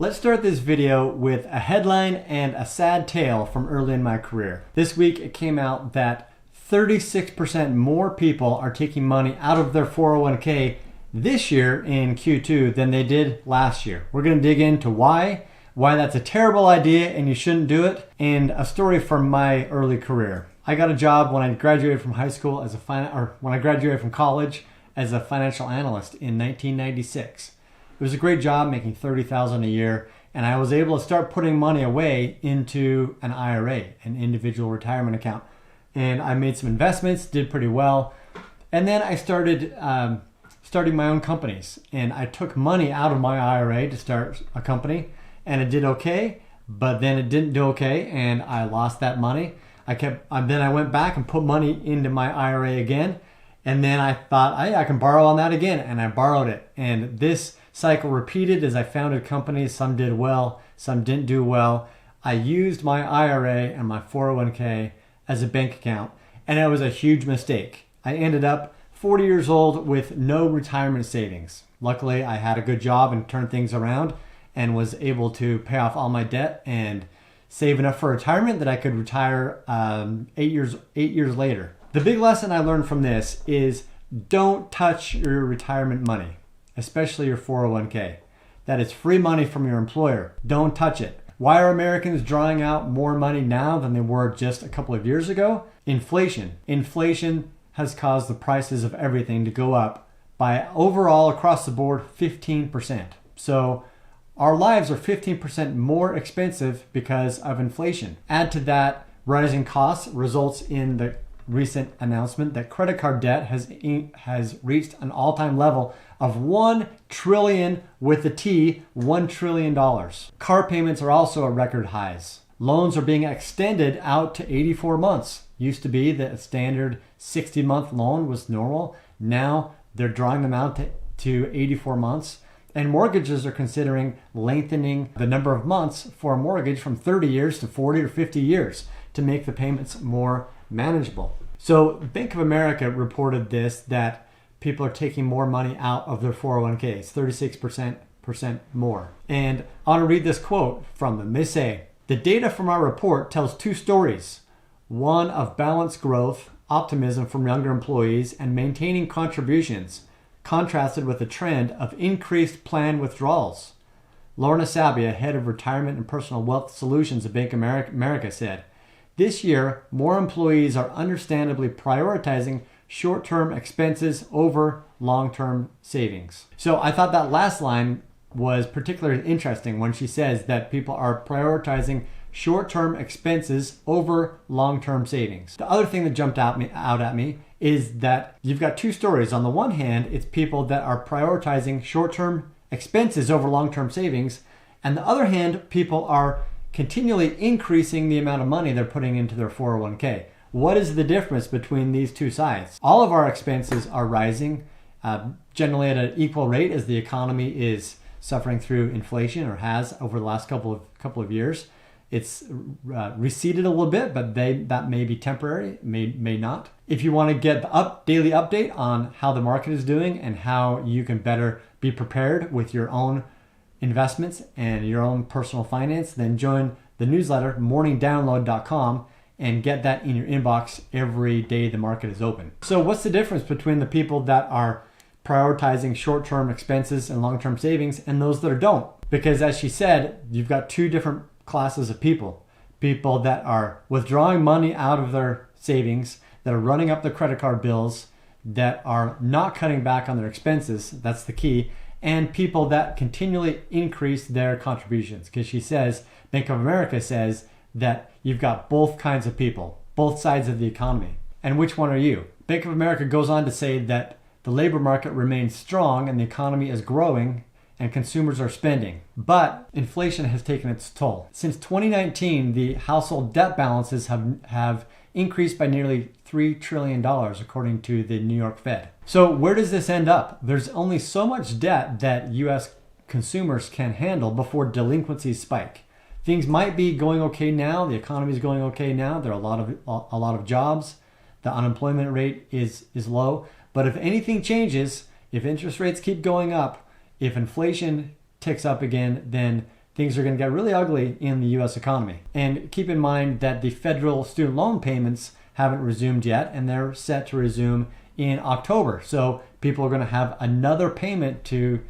Let's start this video with a headline and a sad tale from early in my career. This week it came out that 36% more people are taking money out of their 401k this year in Q2 than they did last year. We're going to dig into why that's a terrible idea and you shouldn't do it, and a story from my early career. I got a job when I graduated from high school when I graduated from college as a financial analyst in 1996. It was a great job, making $30,000 a year, and I was able to start putting money away into an IRA, an individual retirement account. And I made some investments, did pretty well. And then I started starting my own companies, and I took money out of my IRA to start a company, and it did okay, but then it didn't do okay, and I lost that money. Then I went back and put money into my IRA again, and then I thought, I can borrow on that again, and I borrowed it. And this cycle repeated as I founded companies. Some did well, some didn't do well. I used my IRA and my 401k as a bank account, and it was a huge mistake. I ended up 40 years old with no retirement savings. Luckily, I had a good job and turned things around and was able to pay off all my debt and save enough for retirement that I could retire 8 years later. The big lesson I learned from this is don't touch your retirement money, especially your 401k. That is free money from your employer. Don't touch it. Why are Americans drawing out more money now than they were just a couple of years ago? Inflation. Inflation has caused the prices of everything to go up by overall across the board 15%. So our lives are 15% more expensive because of inflation. Add to that, rising costs results in the recent announcement that credit card debt has reached an all-time level of $1 trillion with a T, $1 trillion. Car payments are also at record highs. Loans are being extended out to 84 months. Used to be that a standard 60-month loan was normal. Now they're drawing them out to 84 months. And mortgages are considering lengthening the number of months for a mortgage from 30 years to 40 or 50 years to make the payments more manageable. So Bank of America reported this, that people are taking more money out of their 401ks, 36% more. And I want to read this quote from them. They say, "The data from our report tells two stories. One of balanced growth, optimism from younger employees, and maintaining contributions, contrasted with a trend of increased plan withdrawals." Lorna Sabia, head of retirement and personal wealth solutions at Bank of America, said, "This year, more employees are understandably prioritizing short-term expenses over long-term savings." So I thought that last line was particularly interesting when she says that people are prioritizing short-term expenses over long-term savings. The other thing that jumped out at me is that you've got two stories. On the one hand, it's people that are prioritizing short-term expenses over long-term savings. And the other hand, people are continually increasing the amount of money they're putting into their 401k. What is the difference between these two sides? All of our expenses are rising, generally at an equal rate as the economy is suffering through inflation, or has over the last couple of years. It's receded a little bit, but that may be temporary, may not. If you want to get the daily update on how the market is doing and how you can better be prepared with your own investments and your own personal finance, then join the newsletter, morningdownload.com, and get that in your inbox every day the market is open. So what's the difference between the people that are prioritizing short-term expenses and long-term savings and those that don't? Because as she said, you've got two different classes of people. People that are withdrawing money out of their savings, that are running up their credit card bills, that are not cutting back on their expenses, that's the key, and people that continually increase their contributions. Because she says, Bank of America says that you've got both kinds of people, both sides of the economy. And which one are you? Bank of America goes on to say that the labor market remains strong and the economy is growing and consumers are spending. But inflation has taken its toll. Since 2019, the household debt balances have increased by nearly $3 trillion, according to the New York Fed. So where does this end up? There's only so much debt that U.S. consumers can handle before delinquencies spike. Things might be going okay now. The economy is going okay now. There are a lot of jobs. The unemployment rate is low. But if anything changes, if interest rates keep going up, if inflation ticks up again, then things are going to get really ugly in the US economy. And keep in mind that the federal student loan payments haven't resumed yet, and they're set to resume in October. So people are going to have another payment to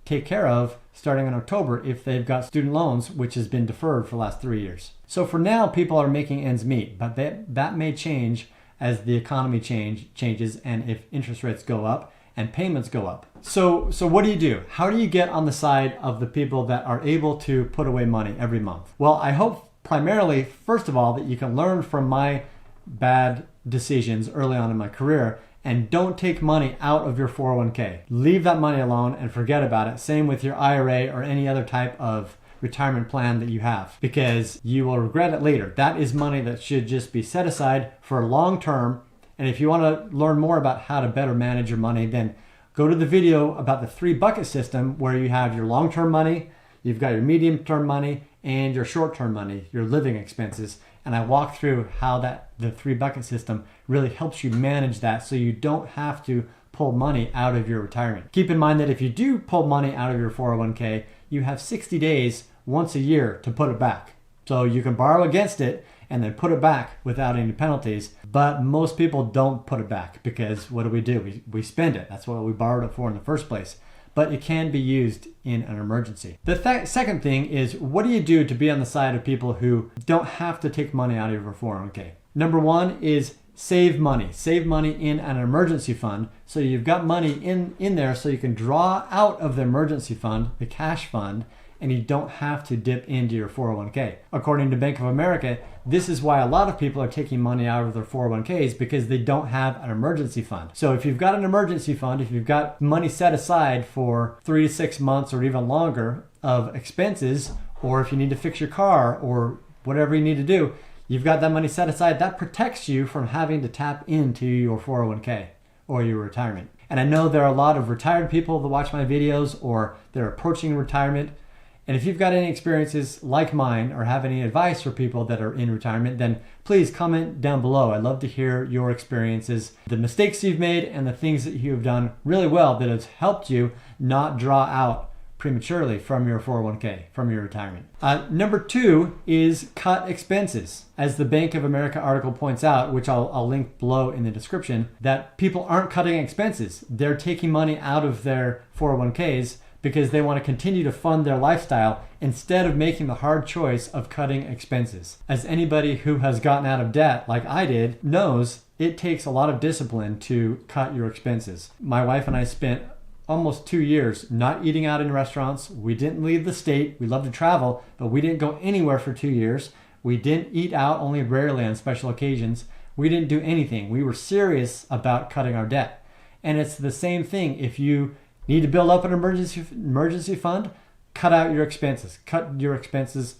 take care of starting in October if they've got student loans, which has been deferred for the last 3 years. So for now, people are making ends meet, but that may change as the economy changes and if interest rates go up and payments go up. So what do you do? How do you get on the side of the people that are able to put away money every month? Well, I hope primarily, first of all, that you can learn from my bad decisions early on in my career and don't take money out of your 401k. Leave that money alone and forget about it. Same with your IRA or any other type of retirement plan that you have, because you will regret it later. That is money that should just be set aside for long term. And if you want to learn more about how to better manage your money, then go to the video about the 3-bucket system, where you have your long-term money, you've got your medium-term money, and your short-term money, your living expenses. And I walk through how the 3-bucket system really helps you manage that so you don't have to pull money out of your retirement. Keep in mind that if you do pull money out of your 401k, you have 60 days once a year to put it back. So you can borrow against it and then put it back without any penalties. But most people don't put it back, because what do? We spend it. That's what we borrowed it for in the first place. But it can be used in an emergency. The second thing is, what do you do to be on the side of people who don't have to take money out of your 401k? Number one is save money. Save money in an emergency fund. So you've got money in there so you can draw out of the emergency fund, the cash fund, and you don't have to dip into your 401k. According to Bank of America, this is why a lot of people are taking money out of their 401ks, because they don't have an emergency fund. So if you've got an emergency fund, if you've got money set aside for 3 to 6 months or even longer of expenses, or if you need to fix your car or whatever you need to do, you've got that money set aside. That protects you from having to tap into your 401k or your retirement. And I know there are a lot of retired people that watch my videos, or they're approaching retirement. And if you've got any experiences like mine or have any advice for people that are in retirement, then please comment down below. I'd love to hear your experiences, the mistakes you've made, and the things that you've done really well that has helped you not draw out prematurely from your 401k, from your retirement. Number 2 is cut expenses. As the Bank of America article points out, which I'll link below in the description, that people aren't cutting expenses. They're taking money out of their 401ks because they want to continue to fund their lifestyle instead of making the hard choice of cutting expenses. As anybody who has gotten out of debt like I did knows, it takes a lot of discipline to cut your expenses. My wife and I spent almost 2 years not eating out in restaurants. We didn't leave the state. We love to travel, but we didn't go anywhere for 2 years. We didn't eat out, only rarely on special occasions. We didn't do anything. We were serious about cutting our debt. And it's the same thing. If you need to build up an emergency fund, cut out your expenses. Cut your expenses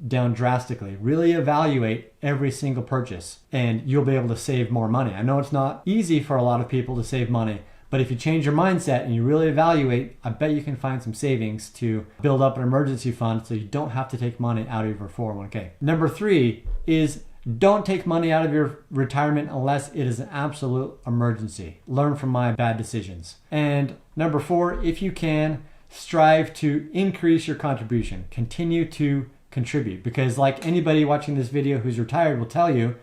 down drastically. Really evaluate every single purchase, and you'll be able to save more money. I know it's not easy for a lot of people to save money, but if you change your mindset and you really evaluate, I bet you can find some savings to build up an emergency fund so you don't have to take money out of your 401k. Number 3 is, don't take money out of your retirement unless it is an absolute emergency. Learn from my bad decisions. And number 4, if you can, strive to increase your contribution. Continue to contribute, because like anybody watching this video who's retired will tell you,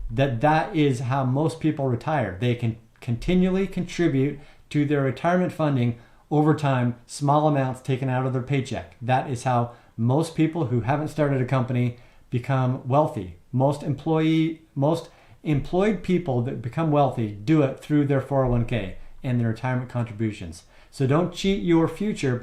that is how most people retire. They can continually contribute to their retirement funding over time, small amounts taken out of their paycheck. That is how most people who haven't started a company become wealthy. Most employed people that become wealthy do it through their 401k and their retirement contributions. So don't cheat your future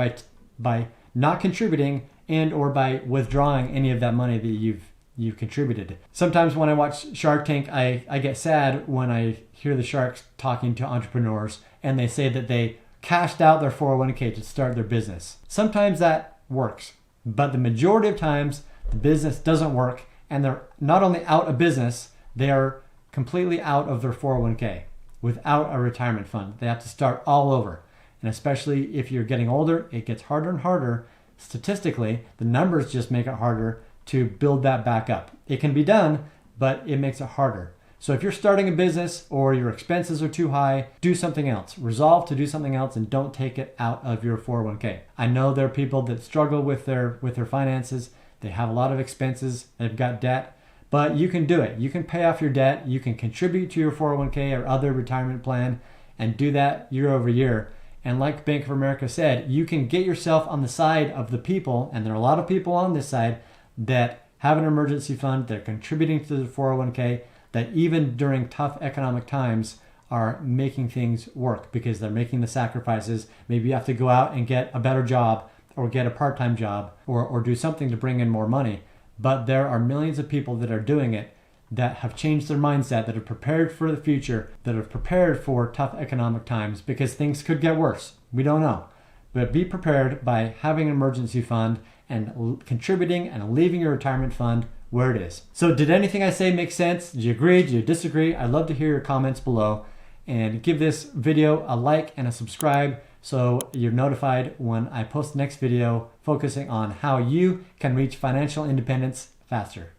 by not contributing and or by withdrawing any of that money that you've contributed. Sometimes when I watch Shark Tank, I get sad when I hear the sharks talking to entrepreneurs and they say that they cashed out their 401k to start their business. Sometimes that works, but the majority of times the business doesn't work, and they're not only out of business, they are completely out of their 401k without a retirement fund. They have to start all over. And especially if you're getting older, it gets harder and harder. Statistically, the numbers just make it harder to build that back up. It can be done, but it makes it harder. So if you're starting a business or your expenses are too high, do something else. Resolve to do something else and don't take it out of your 401k. I know there are people that struggle with their finances. They have a lot of expenses, they've got debt, but you can do it. You can pay off your debt, you can contribute to your 401k or other retirement plan and do that year over year. And like Bank of America said, you can get yourself on the side of the people, and there are a lot of people on this side that have an emergency fund, they're contributing to the 401k, that even during tough economic times are making things work because they're making the sacrifices. Maybe you have to go out and get a better job or get a part-time job or do something to bring in more money. But there are millions of people that are doing it that have changed their mindset, that are prepared for the future, that are prepared for tough economic times because things could get worse. We don't know. But be prepared by having an emergency fund and contributing and leaving your retirement fund where it is. So did anything I say make sense? Did you agree? Did you disagree? I'd love to hear your comments below. And give this video a like and a subscribe so you're notified when I post the next video focusing on how you can reach financial independence faster.